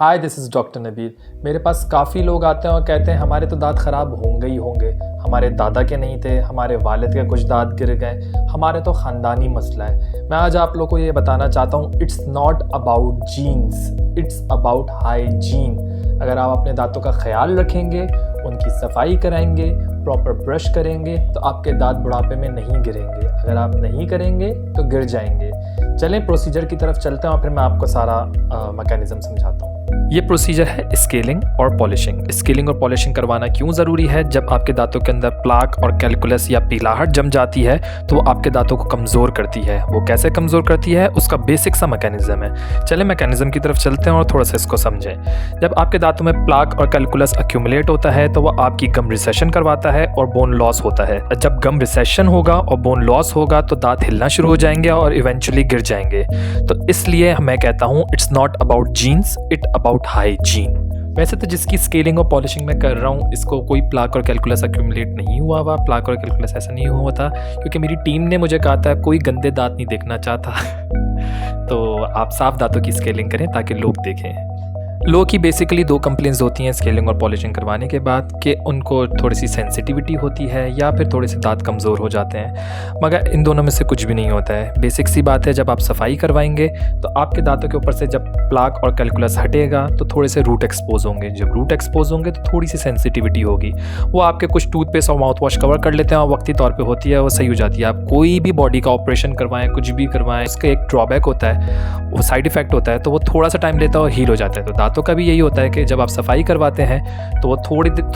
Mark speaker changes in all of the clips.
Speaker 1: Hi this is doctor Nabeel. मेरे पास काफ़ी लोग आते हैं और कहते हैं हमारे तो दांत ख़राब होंगे ही होंगे, हमारे दादा के नहीं थे, हमारे वालिद के कुछ दांत गिर गए, हमारे तो ख़ानदानी मसला है। मैं आज आप लोगों को ये बताना चाहता हूँ, it's not about genes, it's about hygiene. अगर आप अपने दांतों का ख्याल रखेंगे, उनकी सफाई कराएंगे, प्रॉपर ब्रश करेंगे तो आपके दांत बुढ़ापे में नहीं गिरेंगे। अगर आप नहीं करेंगे तो गिर जाएंगे। चलें प्रोसीजर की तरफ चलते हैं और फिर मैं आपको सारा मैकेनिज़्म समझाता हूँ। ये प्रोसीजर है स्केलिंग और पॉलिशिंग। स्केलिंग और पॉलिशिंग करवाना क्यों ज़रूरी है? जब आपके दांतों के अंदर प्लाक और कैलकुलस या पीलाहट जम जाती है तो वो आपके दांतों को कमज़ोर करती है। वो कैसे कमज़ोर करती है, उसका बेसिक सा मैकेनिज़्म है। चलें मैकेनिज़्म की तरफ चलते हैं और थोड़ा सा इसको समझें। जब आपके दांतों में प्लाक और कैलकुलस एक्यूमुलेट होता है तो वह आपकी गम रिसेशन करवाता है और बोन लॉस होता है। जब गम रिसेशन होगा और बोन लॉस होगा तो दांत हिलना शुरू हो जाएंगे और इवेंचुअली गिर जाएंगे। तो इसलिए मैं कहता हूँ it's not about genes, it about hygiene. वैसे तो जिसकी स्केलिंग और पॉलिशिंग मैं कर रहा हूँ, इसको कोई प्लाक और कैलकुलस एक्यूमुलेट नहीं हुआ हुआ। प्लाक और कैलकुलस ऐसा नहीं हुआ था क्योंकि मेरी टीम ने मुझे कहा था कोई गंदे दांत नहीं देखना चाहता तो आप साफ दांतों की स्केलिंग करें ताकि लोग देखें। लोगों की बेसिकली दो कंप्लेंट्स होती हैं स्केलिंग और पॉलिशिंग करवाने के बाद, कि उनको थोड़ी सी सेंसिटिविटी होती है या फिर थोड़े से दांत कमज़ोर हो जाते हैं। मगर इन दोनों में से कुछ भी नहीं होता है। बेसिक सी बात है, जब आप सफाई करवाएंगे तो आपके दांतों के ऊपर से जब प्लाक और कैलकुलस हटेगा तो थोड़े से रूट एक्सपोज होंगे। जब रूट एक्सपोज होंगे तो थोड़ी सी सेंसिटिविटी होगी। वो आपके कुछ टूथपेस्ट और माउथ वॉश कवर कर लेते हैं और वक्ती तौर पर होती है, वो सही हो जाती है। आप कोई भी बॉडी का ऑपरेशन करवाएं, कुछ भी करवाएं, उसका एक ड्रॉबैक होता है, वो साइड इफेक्ट होता है। तो वो थोड़ा सा टाइम लेता है और हील हो जाता है। तो दांतों का भी यही होता है कि जब आप सफाई करवाते हैं तो वो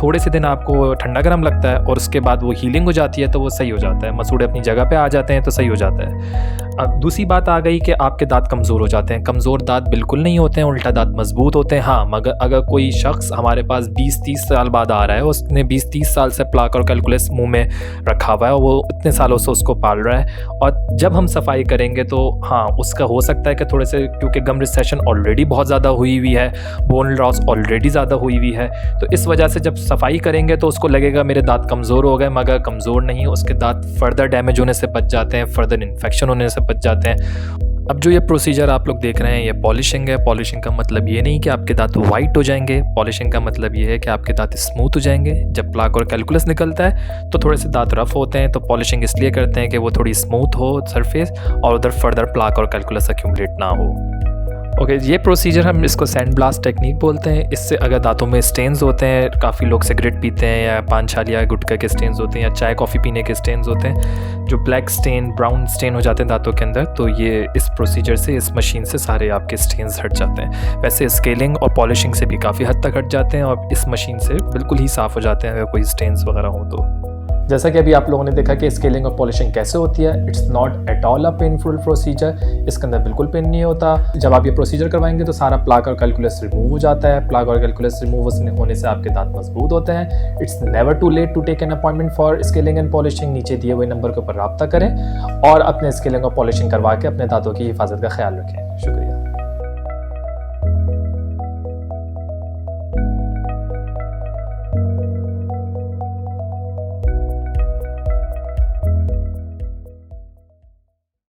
Speaker 1: थोड़े से दिन आपको ठंडा गर्म लगता है और उसके बाद वो हीलिंग हो जाती है तो वो सही हो जाता है। मसूड़े अपनी जगह पे आ जाते हैं तो सही हो जाता है। अब दूसरी बात आ गई कि आपके दांत कमज़ोर हो जाते हैं। कमज़ोर दांत बिल्कुल नहीं होते हैं, उल्टा दांत मजबूत होते हैं। हाँ, मगर अगर कोई शख्स हमारे पास 20-30 साल बाद आ रहा है, उसने 20-30 साल से प्लाक और कैलकुलस मुंह में रखा हुआ है, वो इतने सालों से उसको पाल रहा है, और जब हम सफाई करेंगे तो हाँ, उसका हो सकता है कि थोड़े से, क्योंकि गम रिसेशन ऑलरेडी बहुत ज़्यादा हुई हुई है, बोन लॉस ऑलरेडी ज़्यादा हुई हुई है, तो इस वजह से जब सफाई करेंगे तो उसको लगेगा मेरे दांत कमज़ोर हो गए, मगर कमज़ोर नहीं, उसके दांत फर्दर डैमेज होने से बच जाते हैं, फर्दर इन्फेक्शन होने से बच जाते हैं। अब जो ये प्रोसीजर आप लोग देख रहे हैं, ये पॉलिशिंग है। पॉलिशिंग का मतलब ये नहीं कि आपके दांत वाइट हो जाएंगे। पॉलिशिंग का मतलब ये है कि आपके दांत स्मूथ हो जाएंगे। जब प्लाक और कैलकुलस निकलता है तो थोड़े से दांत रफ होते हैं, तो पॉलिशिंग इसलिए करते हैं कि वो थोड़ी स्मूथ हो सरफेस और उधर फर्दर प्लाक और कैलकुलस एक्यूमुलेट ना हो। ओके, ये प्रोसीजर हम इसको सैंड ब्लास्ट टेक्निक बोलते हैं। इससे अगर दांतों में स्टेन्स होते हैं, काफ़ी लोग सिगरेट पीते हैं या पान छालिया गुटखा के स्टेन्स होते हैं या चाय कॉफ़ी पीने के स्टेन्स होते हैं, जो ब्लैक स्टेन, ब्राउन स्टेन हो जाते हैं दांतों के अंदर, तो ये इस प्रोसीजर से, इस मशीन से सारे आपके स्टेन्स हट जाते हैं। वैसे स्केलिंग और पॉलिशिंग से भी काफ़ी हद तक हट जाते हैं और इस मशीन से बिल्कुल ही साफ़ हो जाते हैं अगर कोई स्टेन्स वगैरह हो तो। जैसा कि अभी आप लोगों ने देखा कि स्केलिंग और पॉलिशिंग कैसे होती है, it's not at all a painful procedure. इसके अंदर बिल्कुल पेन नहीं होता। जब आप ये प्रोसीजर करवाएंगे तो सारा प्लाक और कैलकुलस रिमूव हो जाता है। प्लाक और कैलकुलस रिमूव होने से आपके दांत मजबूत होते हैं। It's never too late to take an appointment for scaling and polishing. नीचे दिए हुए नंबर के ऊपर रब्ता करें और अपने स्केलिंग और पॉलिशिंग करवा के अपने दांतों की हिफाजत का ख्याल रखें। शुक्रिया।